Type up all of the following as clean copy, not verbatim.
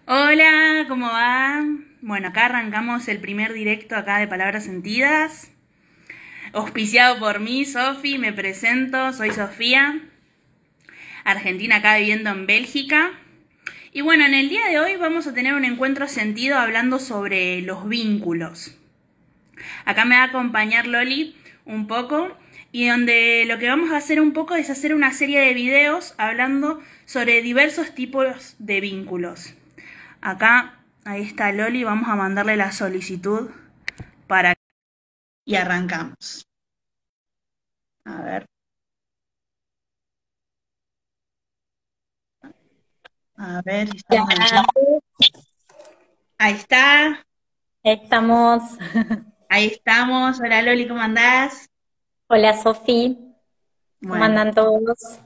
Hola, ¿cómo va? Bueno, acá arrancamos el primer directo acá de Palabras Sentidas, auspiciado por mí, Sofi, me presento, soy Sofía, argentina acá viviendo en Bélgica. Y bueno, en el día de hoy vamos a tener un encuentro sentido hablando sobre los vínculos. Acá me va a acompañar Loli un poco y donde lo que vamos a hacer un poco es hacer una serie de videos hablando sobre diversos tipos de vínculos. Acá, ahí está Loli, vamos a mandarle la solicitud para y arrancamos. A ver, a ver si Ya estamos en vivo. Ahí está, estamos. ahí estamos. Hola Loli, ¿cómo andás? Hola Sofi, ¿cómo Bueno, andan todos?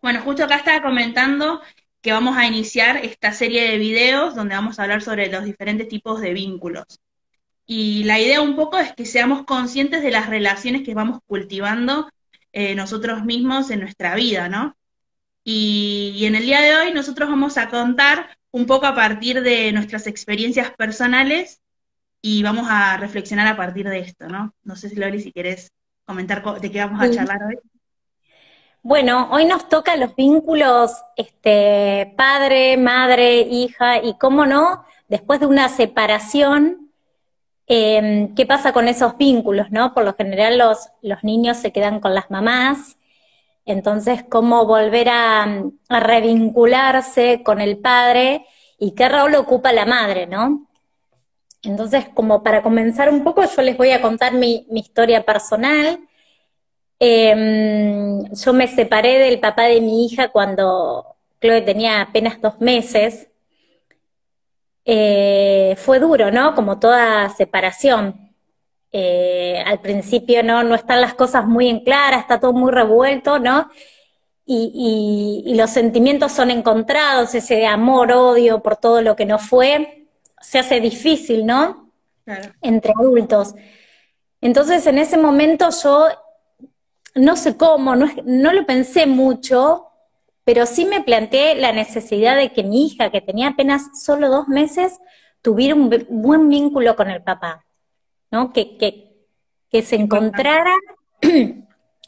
bueno, justo acá estaba comentando que vamos a iniciar esta serie de videos donde vamos a hablar sobre los diferentes tipos de vínculos. Y la idea un poco es que seamos conscientes de las relaciones que vamos cultivando nosotros mismos en nuestra vida, ¿no? Y en el día de hoy nosotros vamos a contar un poco a partir de nuestras experiencias personales y vamos a reflexionar a partir de esto, ¿no? No sé si Loli, si querés comentar de qué vamos a Sí. charlar hoy. Bueno, hoy nos toca los vínculos padre, madre, hija y cómo no, después de una separación, ¿qué pasa con esos vínculos, no? Por lo general los niños se quedan con las mamás, entonces cómo volver a revincularse con el padre y qué rol ocupa la madre, ¿no? Entonces, como para comenzar un poco, yo les voy a contar mi historia personal. Yo me separé del papá de mi hija cuando Chloe tenía apenas 2 meses. Fue duro, ¿no? Como toda separación. Al principio no están las cosas muy en clara, está todo muy revuelto, ¿no? Y los sentimientos son encontrados, ese amor, odio por todo lo que no fue, se hace difícil, ¿no? Claro. Entre adultos. Entonces, en ese momento yo no sé cómo, no lo pensé mucho, pero sí me planteé la necesidad de que mi hija, que tenía apenas solo 2 meses, tuviera un buen vínculo con el papá, ¿no? Que se Importante. encontrara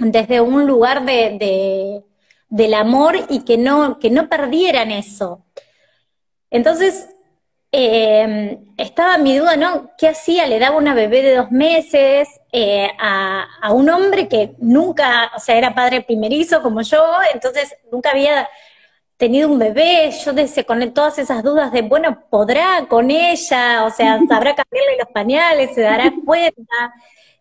desde un lugar del amor y que no perdieran eso. Entonces, estaba mi duda, ¿no? ¿Qué hacía? Le daba una bebé de 2 meses a un hombre que nunca, o sea, era padre primerizo como yo, entonces nunca había tenido un bebé. Yo decía, con todas esas dudas de, bueno, ¿podrá con ella? O sea, ¿sabrá cambiarle los pañales? ¿Se dará cuenta?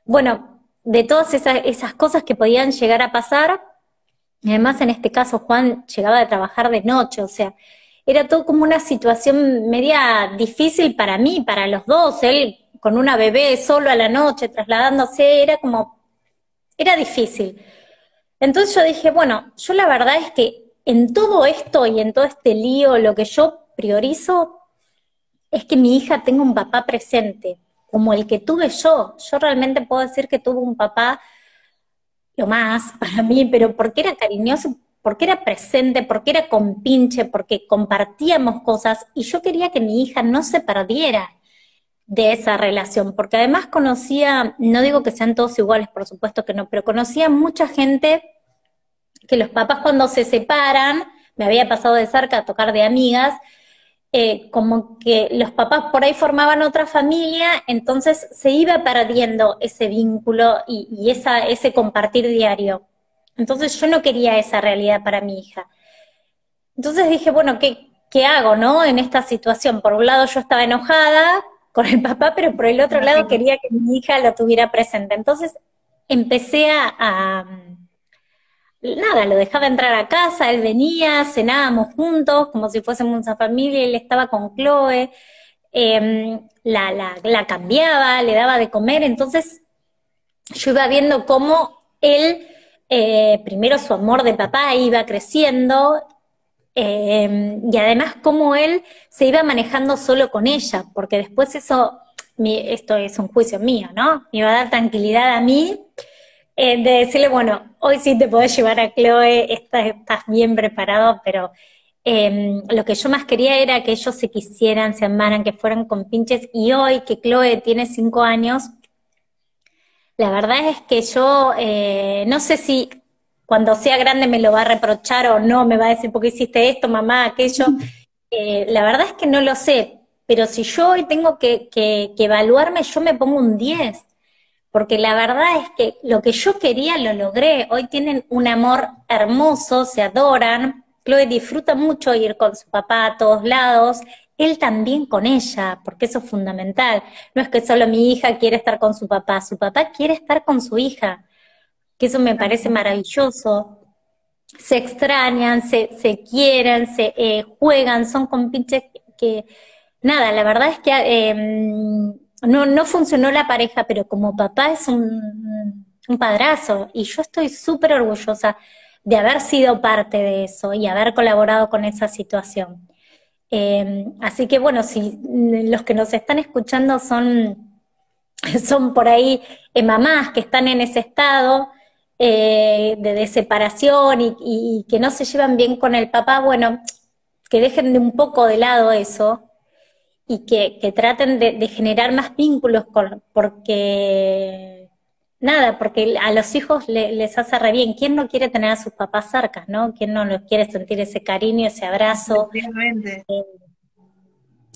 Bueno, de todas esas cosas que podían llegar a pasar. Y además, en este caso, Juan llegaba a trabajar de noche, o sea, era todo como una situación media difícil para mí, para los dos. Él con una bebé solo a la noche, trasladándose, era difícil. Entonces yo dije, bueno, yo la verdad es que en todo esto y en todo este lío, lo que yo priorizo es que mi hija tenga un papá presente, como el que tuve yo. Yo realmente puedo decir que tuve un papá lo más para mí, pero porque era cariñoso, porque era presente, porque era compinche, porque compartíamos cosas y yo quería que mi hija no se perdiera de esa relación, porque además conocía, no digo que sean todos iguales, por supuesto que no, pero conocía mucha gente que los papás cuando se separan, me había pasado de cerca a tocar de amigas, como que los papás por ahí formaban otra familia, entonces se iba perdiendo ese vínculo y ese compartir diario. Entonces yo no quería esa realidad para mi hija. Entonces dije, bueno, ¿qué hago, no? En esta situación. Por un lado yo estaba enojada con el papá, pero por el otro lado Lógico. quería que mi hija lo tuviera presente. Entonces empecé nada, lo dejaba entrar a casa, él venía, cenábamos juntos, como si fuésemos una familia, él estaba con Chloe, la cambiaba, le daba de comer, entonces yo iba viendo cómo él, primero su amor de papá iba creciendo, y además cómo él se iba manejando solo con ella, porque después eso, esto es un juicio mío, ¿no? Me iba a dar tranquilidad a mí, de decirle, bueno, hoy sí te podés llevar a Chloe, estás bien preparado, pero Lo que yo más quería era que ellos se quisieran, se amaran, que fueran compinches, y hoy que Chloe tiene 5 años, la verdad es que yo no sé si cuando sea grande me lo va a reprochar o no, me va a decir, ¿por qué hiciste esto, mamá, aquello? La verdad es que no lo sé, pero si yo hoy tengo que evaluarme, yo me pongo un 10 porque la verdad es que lo que yo quería lo logré. Hoy tienen un amor hermoso, se adoran. Chloe disfruta mucho ir con su papá a todos lados, él también con ella, porque eso es fundamental. No es que solo mi hija quiere estar con su papá quiere estar con su hija, que eso me parece maravilloso. Se extrañan, se quieren, se juegan, son compinches que, nada, la verdad es que no funcionó la pareja, pero como papá es un padrazo y yo estoy súper orgullosa de haber sido parte de eso y haber colaborado con esa situación. Así que bueno, si los que nos están escuchando son por ahí mamás que están en ese estado de separación y que no se llevan bien con el papá, bueno, que dejen de un poco de lado eso y que traten de generar más vínculos porque, nada, porque a los hijos les hace re bien. ¿Quién no quiere tener a sus papás cerca, no? ¿Quién no los quiere sentir ese cariño, ese abrazo? Efectivamente.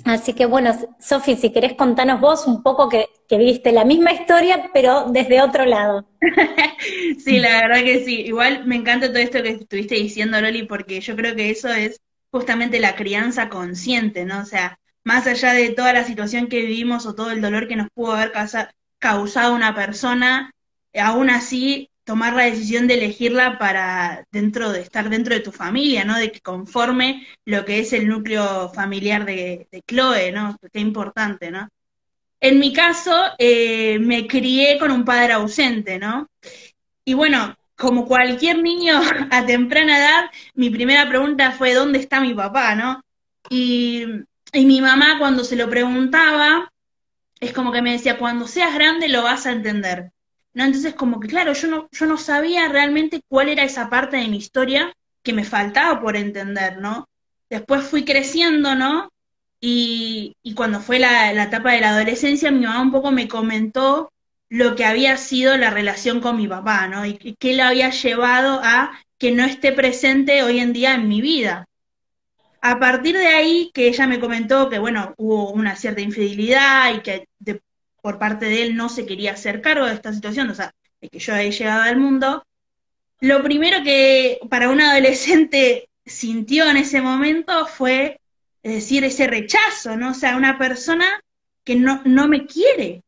Así que bueno, Sofi, si querés contanos vos un poco que viste la misma historia, pero desde otro lado. Sí, la verdad que sí. Igual me encanta todo esto que estuviste diciendo, Loli, porque yo creo que eso es justamente la crianza consciente, ¿no? O sea, más allá de toda la situación que vivimos o todo el dolor que nos pudo haber causado una persona, aún así tomar la decisión de elegirla para estar dentro de tu familia, ¿no? De que conforme lo que es el núcleo familiar de Chloe, ¿no? Qué importante, ¿no? En mi caso, me crié con un padre ausente, ¿no? Y bueno, como cualquier niño a temprana edad, mi primera pregunta fue, ¿dónde está mi papá, no? Y, y mi mamá cuando se lo preguntaba, es como que me decía, cuando seas grande lo vas a entender, ¿no? Entonces como que claro, yo no sabía realmente cuál era esa parte de mi historia que me faltaba por entender, ¿no? Después fui creciendo, ¿no? Y cuando fue la etapa de la adolescencia, mi mamá un poco me comentó lo que había sido la relación con mi papá, ¿no? Y qué le había llevado a que no esté presente hoy en día en mi vida. A partir de ahí, que ella me comentó que, bueno, hubo una cierta infidelidad y que por parte de él no se quería hacer cargo de esta situación, o sea, de que yo había llegado al mundo, lo primero que para un adolescente sintió en ese momento fue, es decir, ese rechazo, ¿no? O sea, una persona que no me quiere.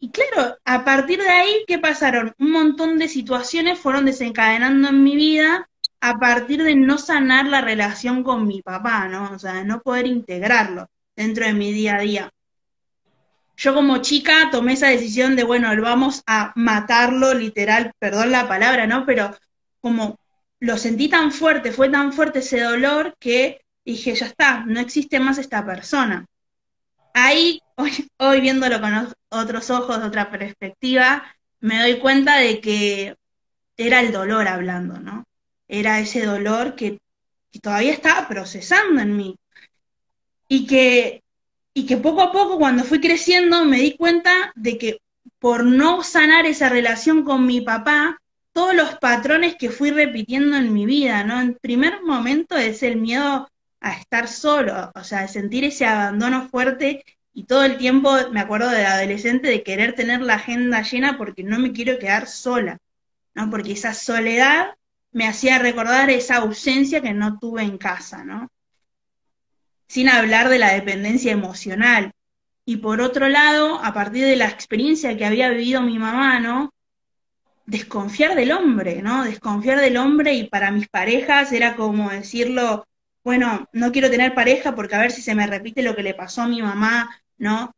Y claro, a partir de ahí, ¿qué pasaron? Un montón de situaciones fueron desencadenando en mi vida a partir de no sanar la relación con mi papá, ¿no? O sea, de no poder integrarlo dentro de mi día a día. Yo como chica tomé esa decisión de, bueno, vamos a matarlo, literal, perdón la palabra, ¿no? Pero como lo sentí tan fuerte, fue tan fuerte ese dolor que dije, ya está, no existe más esta persona. Ahí, hoy viéndolo con otros ojos, otra perspectiva, me doy cuenta de que era el dolor hablando, ¿no? Era ese dolor que todavía estaba procesando en mí. Y que, y que poco a poco, cuando fui creciendo, me di cuenta de que por no sanar esa relación con mi papá, todos los patrones que fui repitiendo en mi vida, ¿no? En primer momento es el miedo a estar solo, o sea, de sentir ese abandono fuerte y todo el tiempo, me acuerdo de adolescente, de querer tener la agenda llena porque no me quiero quedar sola, ¿no? Porque esa soledad me hacía recordar esa ausencia que no tuve en casa, ¿no? Sin hablar de la dependencia emocional. Y por otro lado, a partir de la experiencia que había vivido mi mamá, ¿no? Desconfiar del hombre, ¿no? Desconfiar del hombre y para mis parejas era como decirlo, bueno, no quiero tener pareja porque a ver si se me repite lo que le pasó a mi mamá, ¿no?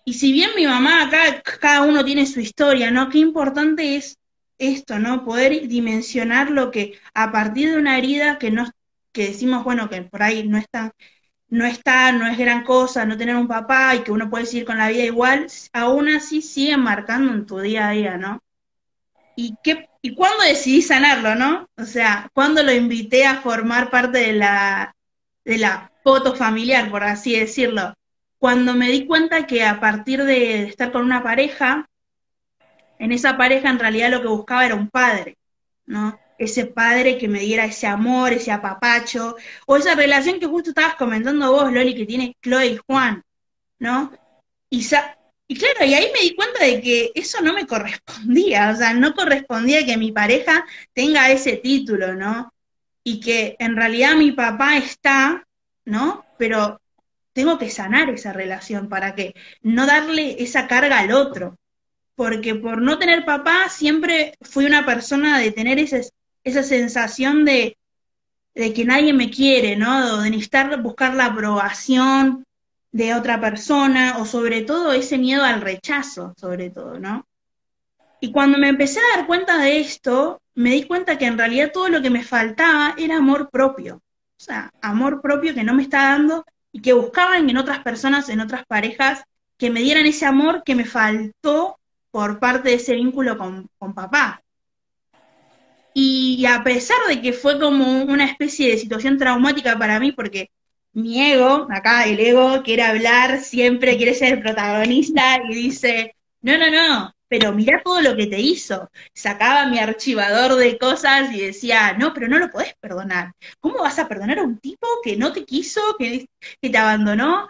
Y si bien mi mamá, acá cada uno tiene su historia, ¿no? Qué importante es esto, ¿no? Poder dimensionar lo que a partir de una herida que decimos, bueno, que por ahí no es gran cosa no tener un papá y que uno puede seguir con la vida igual, aún así sigue marcando en tu día a día, ¿no? ¿Y cuándo decidí sanarlo, no? O sea, ¿cuándo lo invité a formar parte de la foto familiar, por así decirlo? Cuando me di cuenta que a partir de estar con una pareja, en esa pareja en realidad lo que buscaba era un padre, ¿no? Ese padre que me diera ese amor, ese apapacho, o esa relación que justo estabas comentando vos, Loli, que tiene Chloe y Juan, ¿no? Y, y claro, y ahí me di cuenta de que eso no me correspondía, o sea, no correspondía que mi pareja tenga ese título, ¿no? Y que en realidad mi papá está, ¿no? Pero tengo que sanar esa relación para que no darle esa carga al otro, porque por no tener papá siempre fui una persona de tener esa sensación de que nadie me quiere, ¿no? De necesitar buscar la aprobación de otra persona, o sobre todo ese miedo al rechazo, sobre todo, ¿no? Y cuando me empecé a dar cuenta de esto, me di cuenta que en realidad todo lo que me faltaba era amor propio. O sea, amor propio que no me está dando y que buscaba en otras personas, en otras parejas, que me dieran ese amor que me faltó por parte de ese vínculo con papá. Y a pesar de que fue como una especie de situación traumática para mí, porque mi ego, acá el ego quiere hablar, siempre quiere ser el protagonista y dice, no, no, no, pero mirá todo lo que te hizo. Sacaba mi archivador de cosas y decía, no, pero no lo podés perdonar. ¿Cómo vas a perdonar a un tipo que no te quiso, que te abandonó?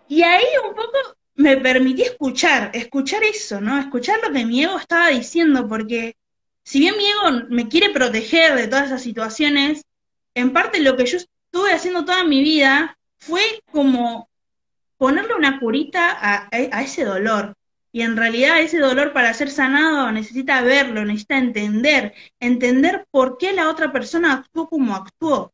Y ahí un poco me permití escuchar eso, ¿no? Escuchar lo que mi ego estaba diciendo, porque si bien mi ego me quiere proteger de todas esas situaciones, en parte lo que yo estuve haciendo toda mi vida fue como ponerle una curita a ese dolor. Y en realidad ese dolor para ser sanado necesita verlo, necesita entender por qué la otra persona actuó como actuó.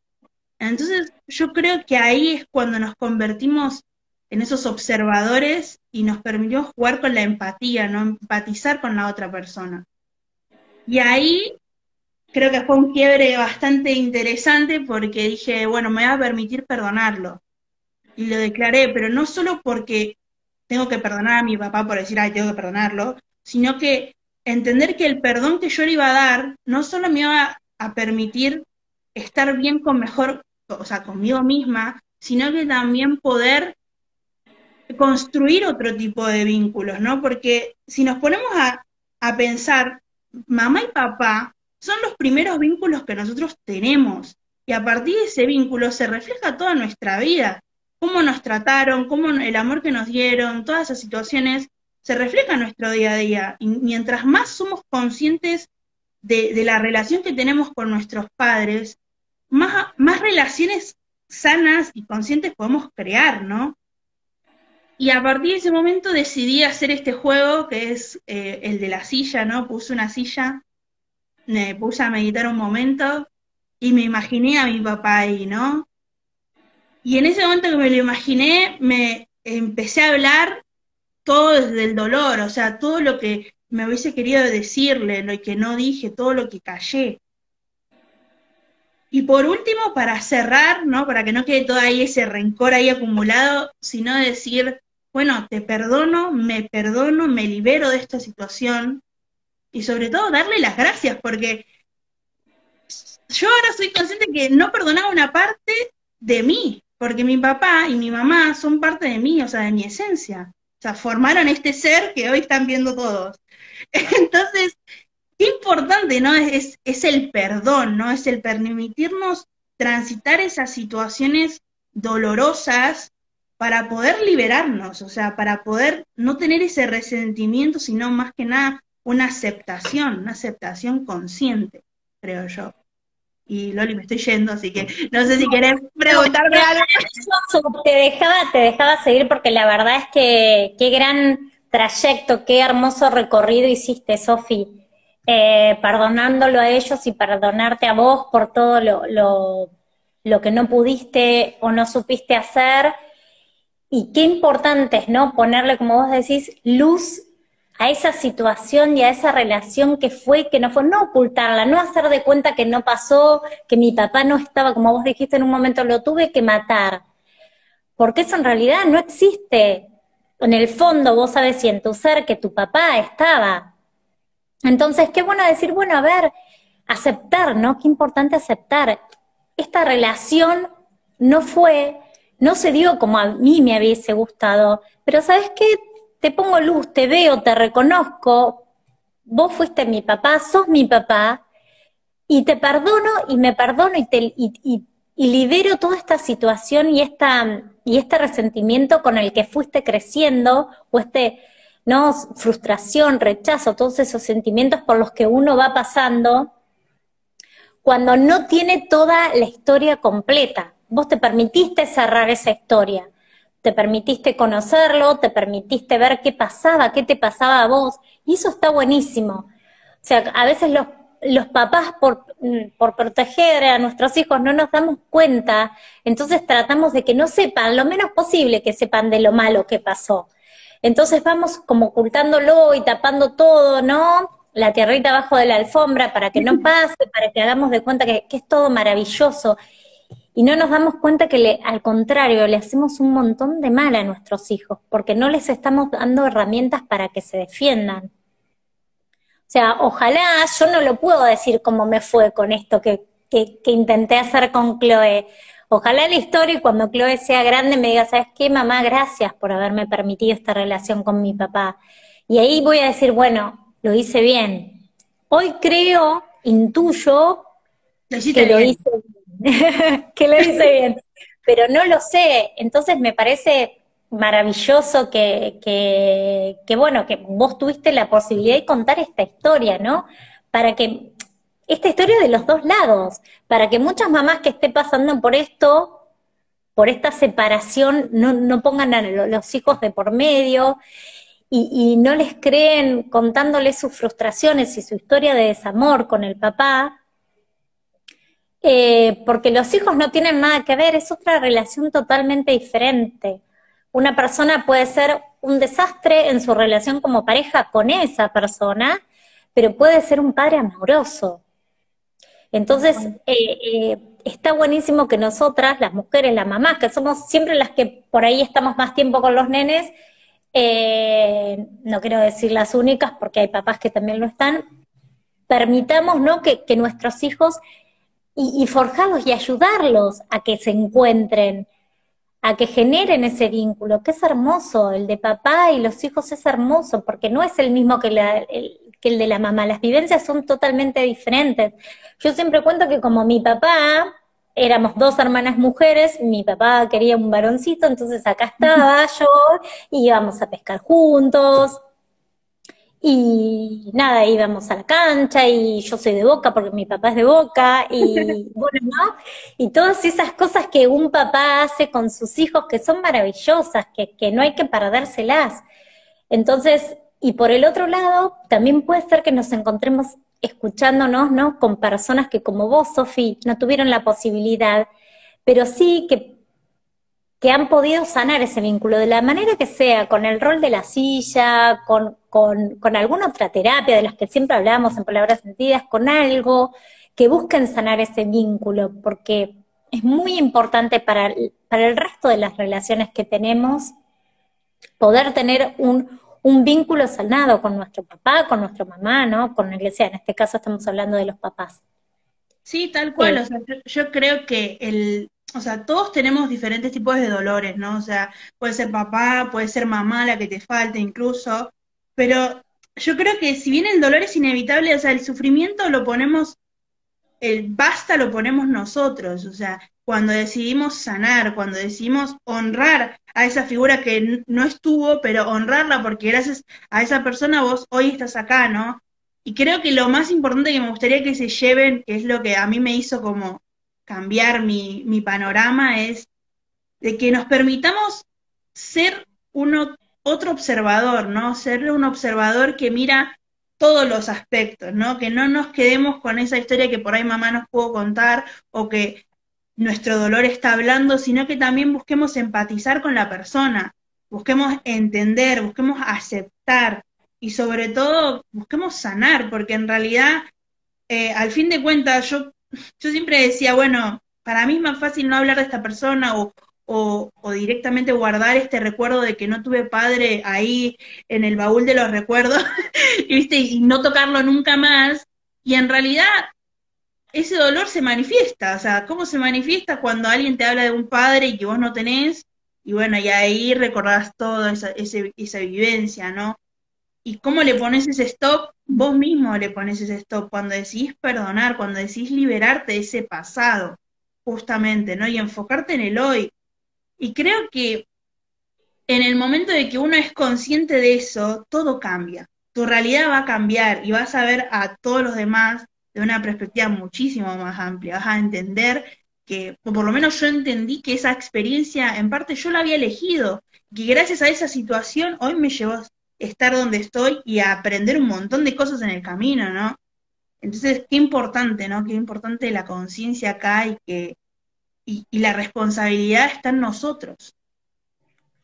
Entonces, yo creo que ahí es cuando nos convertimos en esos observadores y nos permitió jugar con la empatía, ¿no? Empatizar con la otra persona. Y ahí creo que fue un quiebre bastante interesante porque dije, bueno, me va a permitir perdonarlo. Y lo declaré, pero no solo porque tengo que perdonar a mi papá por decir, ay, tengo que perdonarlo, sino que entender que el perdón que yo le iba a dar no solo me iba a permitir estar bien con mejor, o sea, conmigo misma, sino que también poder construir otro tipo de vínculos, ¿no? Porque si nos ponemos a pensar, mamá y papá son los primeros vínculos que nosotros tenemos, y a partir de ese vínculo se refleja toda nuestra vida, cómo nos trataron, cómo el amor que nos dieron, todas esas situaciones se reflejan en nuestro día a día. Y mientras más somos conscientes de la relación que tenemos con nuestros padres, más relaciones sanas y conscientes podemos crear, ¿no? Y a partir de ese momento decidí hacer este juego que es el de la silla, ¿no? Puse una silla, me puse a meditar un momento y me imaginé a mi papá ahí, ¿no? Y en ese momento que me lo imaginé, me empecé a hablar todo desde el dolor, o sea, todo lo que me hubiese querido decirle, lo que no dije, todo lo que callé. Y por último, para cerrar, ¿no? Para que no quede todo ahí ese rencor ahí acumulado, sino decir, bueno, te perdono, me libero de esta situación, y sobre todo darle las gracias, porque yo ahora soy consciente que no perdonaba una parte de mí, porque mi papá y mi mamá son parte de mí, o sea, de mi esencia. O sea, formaron este ser que hoy están viendo todos. Entonces, qué importante, ¿no? Es el perdón, ¿no? Es el permitirnos transitar esas situaciones dolorosas para poder liberarnos, o sea, para poder no tener ese resentimiento, sino más que nada una aceptación consciente, creo yo. Y Loli, me estoy yendo, así que no sé si querés preguntarme algo. Te dejaba seguir porque la verdad es que qué gran trayecto, qué hermoso recorrido hiciste, Sofi, perdonándolo a ellos y perdonarte a vos por todo lo que no pudiste o no supiste hacer. Y qué importante es, ¿no? Ponerle, como vos decís, luz a esa situación y a esa relación que fue y que no fue, no ocultarla, no hacer de cuenta que no pasó, que mi papá no estaba, como vos dijiste en un momento, lo tuve que matar, porque eso en realidad no existe. En el fondo vos sabés y en tu ser que tu papá estaba, Entonces, qué bueno decir, bueno, a ver, aceptar, ¿no? Qué importante aceptar. Esta relación no fue, no se dio como a mí me hubiese gustado, pero ¿sabes qué? Te pongo luz, te veo, te reconozco, vos fuiste mi papá, sos mi papá, y te perdono y me perdono y libero toda esta situación y este resentimiento con el que fuiste creciendo, o ¿no? Frustración, rechazo, todos esos sentimientos por los que uno va pasando cuando no tiene toda la historia completa. Vos te permitiste cerrar esa historia, te permitiste conocerlo, te permitiste ver qué pasaba, qué te pasaba a vos, y eso está buenísimo. O sea, a veces los papás por proteger a nuestros hijos no nos damos cuenta, entonces tratamos de que no sepan, lo menos posible que sepan de lo malo que pasó. Entonces vamos como ocultándolo y tapando todo, ¿no? La tierrita abajo de la alfombra para que no pase, para que hagamos de cuenta que es todo maravilloso. Y no nos damos cuenta que al contrario, le hacemos un montón de mal a nuestros hijos, porque no les estamos dando herramientas para que se defiendan. O sea, ojalá, yo no lo puedo decir cómo me fue con esto que intenté hacer con Chloe. Ojalá la historia y cuando Chloe sea grande me diga, ¿sabes qué, mamá? Gracias por haberme permitido esta relación con mi papá. Y ahí voy a decir, bueno, lo hice bien. Hoy creo, intuyo Lo hiciste que lo bien. hice bien, que lo hice bien, pero no lo sé. Entonces me parece maravilloso que bueno, que vos tuviste la posibilidad de contar esta historia, ¿no? Para que, esta historia de los dos lados, para que muchas mamás que estén pasando por esto, por esta separación, no pongan a los hijos de por medio y no les creen contándoles sus frustraciones y su historia de desamor con el papá, porque los hijos no tienen nada que ver, es otra relación totalmente diferente. Una persona puede ser un desastre en su relación como pareja con esa persona, pero puede ser un padre amoroso. Entonces, está buenísimo que nosotras, las mujeres, las mamás, que somos siempre las que por ahí estamos más tiempo con los nenes, no quiero decir las únicas, porque hay papás que también lo están, permitamos, ¿no? que nuestros hijos y forjarlos y ayudarlos a que se encuentren, a que generen ese vínculo, que es hermoso, el de papá y los hijos es hermoso, porque no es el mismo que el de la mamá, las vivencias son totalmente diferentes. Yo siempre cuento que como mi papá, éramos dos hermanas mujeres, mi papá quería un varoncito, entonces acá estaba yo, y íbamos a pescar juntos, y nada, íbamos a la cancha y yo soy de Boca porque mi papá es de Boca y bueno, ¿no? Y todas esas cosas que un papá hace con sus hijos que son maravillosas, que no hay que perdérselas. Entonces, y por el otro lado, también puede ser que nos encontremos escuchándonos, ¿no? Con personas que como vos, Sofi, no tuvieron la posibilidad, pero sí que han podido sanar ese vínculo de la manera que sea, con el rol de la silla, con alguna otra terapia de las que siempre hablamos en palabras sentidas, con algo que busquen sanar ese vínculo, porque es muy importante para el resto de las relaciones que tenemos poder tener un vínculo sanado con nuestro papá, con nuestra mamá, ¿no? Con el que sea, en este caso estamos hablando de los papás. Sí, tal cual, Eh, o sea, yo creo que o sea, todos tenemos diferentes tipos de dolores, ¿no? O sea, puede ser papá, puede ser mamá la que te falte incluso, pero yo creo que si bien el dolor es inevitable, o sea, el sufrimiento lo ponemos, el basta lo ponemos nosotros, o sea, cuando decidimos sanar, cuando decidimos honrar a esa figura que no estuvo, pero honrarla porque gracias a esa persona vos hoy estás acá, ¿no? Y creo que lo más importante que me gustaría que se lleven, que es lo que a mí me hizo como cambiar mi panorama, es de que nos permitamos ser otro observador, ¿no? Ser un observador que mira todos los aspectos, ¿no? Que no nos quedemos con esa historia que por ahí mamá nos pudo contar o que nuestro dolor está hablando, sino que también busquemos empatizar con la persona, busquemos entender, busquemos aceptar y sobre todo busquemos sanar, porque en realidad, al fin de cuentas, yo siempre decía, bueno, para mí es más fácil no hablar de esta persona o directamente guardar este recuerdo de que no tuve padre ahí en el baúl de los recuerdos, ¿viste? Y no tocarlo nunca más. Y en realidad ese dolor se manifiesta, o sea, ¿cómo se manifiesta cuando alguien te habla de un padre y que vos no tenés? Y bueno, y ahí recordás toda esa vivencia, ¿no? ¿Y cómo le pones ese stop? Vos mismo le pones ese stop cuando decís perdonar, cuando decís liberarte de ese pasado, justamente, ¿no? Y enfocarte en el hoy. Y creo que en el momento de que uno es consciente de eso, todo cambia. Tu realidad va a cambiar y vas a ver a todos los demás de una perspectiva muchísimo más amplia. Vas a entender que, o por lo menos yo entendí que esa experiencia, en parte yo la había elegido, que gracias a esa situación hoy me llevó a estar donde estoy y a aprender un montón de cosas en el camino, ¿no? Entonces, qué importante, ¿no? Qué importante la conciencia acá y la responsabilidad está en nosotros.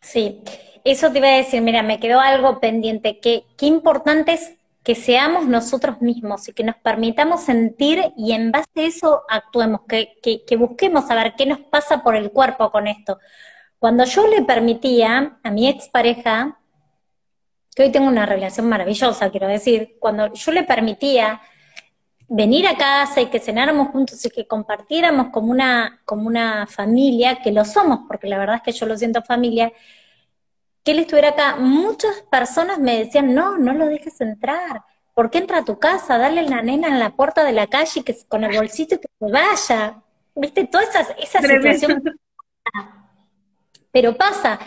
Sí, eso te iba a decir, mira, me quedó algo pendiente, que qué importante es que seamos nosotros mismos y que nos permitamos sentir y en base a eso actuemos, que busquemos saber qué nos pasa por el cuerpo con esto. Cuando yo le permitía a mi expareja, que hoy tengo una relación maravillosa, quiero decir, cuando yo le permitía venir a casa y que cenáramos juntos y que compartiéramos como una familia, que lo somos, porque la verdad es que yo lo siento familia, que él estuviera acá, muchas personas me decían, no, no lo dejes entrar, ¿por qué entra a tu casa? Dale a la nena en la puerta de la calle que con el bolsito y que se vaya. ¿Viste? Toda esa situación, Tremendo. pero pasa.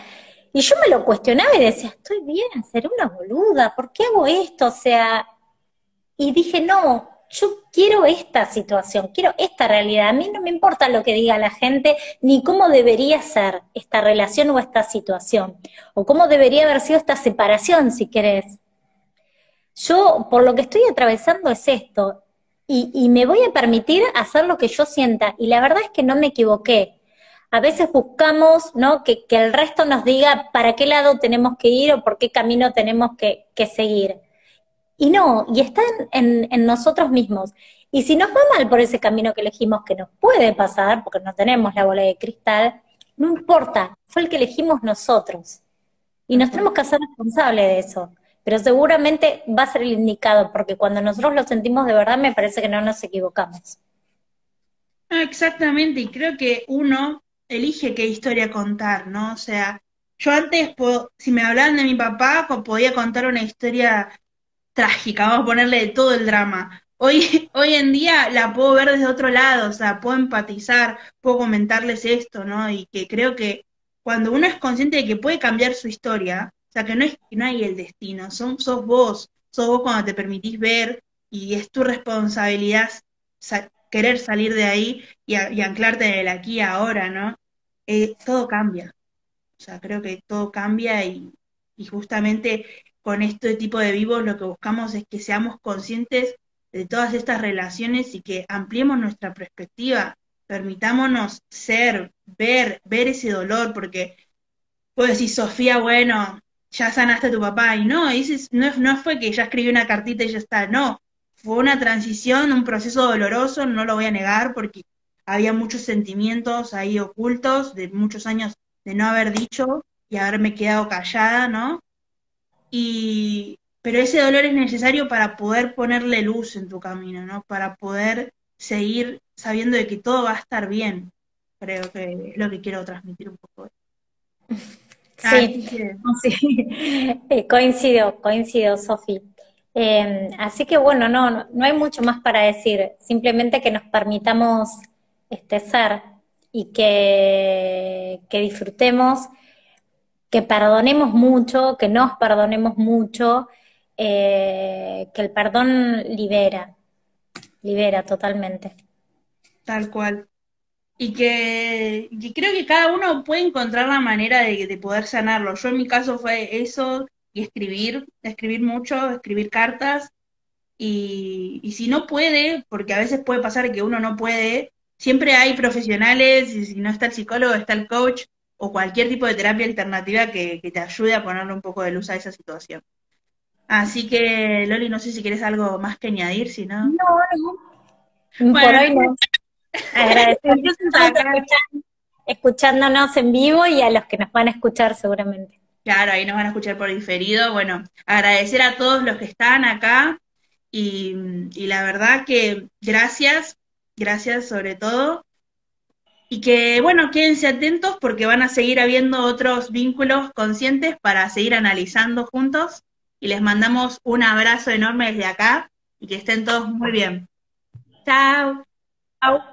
Y yo me lo cuestionaba y decía, estoy bien, seré una boluda, ¿por qué hago esto? O sea, y dije, no, yo quiero esta situación, quiero esta realidad. A mí no me importa lo que diga la gente, ni cómo debería ser esta relación o esta situación, o cómo debería haber sido esta separación, si querés. Yo, por lo que estoy atravesando es esto, y me voy a permitir hacer lo que yo sienta, y la verdad es que no me equivoqué. A veces buscamos, ¿no?, que el resto nos diga para qué lado tenemos que ir o por qué camino tenemos que seguir. Y no, y está en nosotros mismos. Y si nos va mal por ese camino que elegimos, que nos puede pasar, porque no tenemos la bola de cristal, no importa, fue el que elegimos nosotros. Y nos tenemos que hacer responsables de eso. Pero seguramente va a ser el indicado, porque cuando nosotros lo sentimos de verdad, me parece que no nos equivocamos. Ah, exactamente, y creo que uno elige qué historia contar, ¿no? O sea, yo antes, si me hablaban de mi papá, podía contar una historia trágica, vamos a ponerle todo el drama. Hoy, hoy en día la puedo ver desde otro lado, o sea, puedo empatizar, puedo comentarles esto, ¿no? Y que creo que cuando uno es consciente de que puede cambiar su historia, o sea, que no es que no hay el destino, sos vos cuando te permitís ver y es tu responsabilidad querer salir de ahí y anclarte en el aquí y ahora, ¿no? Todo cambia. O sea, creo que todo cambia y justamente con este tipo de vivos lo que buscamos es que seamos conscientes de todas estas relaciones y que ampliemos nuestra perspectiva, permitámonos ser, ver ese dolor, porque puedo decir, Sofía, bueno, ya sanaste a tu papá, y no, no fue que ya escribí una cartita y ya está, no, fue una transición, un proceso doloroso, no lo voy a negar, porque había muchos sentimientos ahí ocultos de muchos años de no haber dicho y haberme quedado callada, ¿no? Pero ese dolor es necesario para poder ponerle luz en tu camino, ¿no? Para poder seguir sabiendo de que todo va a estar bien. Creo que es lo que quiero transmitir un poco. Sí, Así que, sí. Coincido, Sofi. Así que bueno, no hay mucho más para decir, simplemente que nos permitamos ser y que disfrutemos, que perdonemos mucho, que nos perdonemos mucho, que el perdón libera totalmente. tal cual. Y creo que cada uno puede encontrar la manera de poder sanarlo. Yo en mi caso fue eso, y escribir mucho, escribir cartas, y si no puede, porque a veces puede pasar que uno no puede, siempre hay profesionales, y si no está el psicólogo, está el coach, o cualquier tipo de terapia alternativa que te ayude a ponerle un poco de luz a esa situación. Así que, Loli, no sé si quieres algo más que añadir, si no. No, por Bueno, hoy no. Agradecer. entonces acá. escuchándonos en vivo y a los que nos van a escuchar seguramente. Claro, ahí nos van a escuchar por diferido. Bueno, agradecer a todos los que están acá y la verdad que gracias, gracias sobre todo. Y que, bueno, quédense atentos porque van a seguir habiendo otros vínculos conscientes para seguir analizando juntos. Y les mandamos un abrazo enorme desde acá y que estén todos muy bien. Chao. Chau.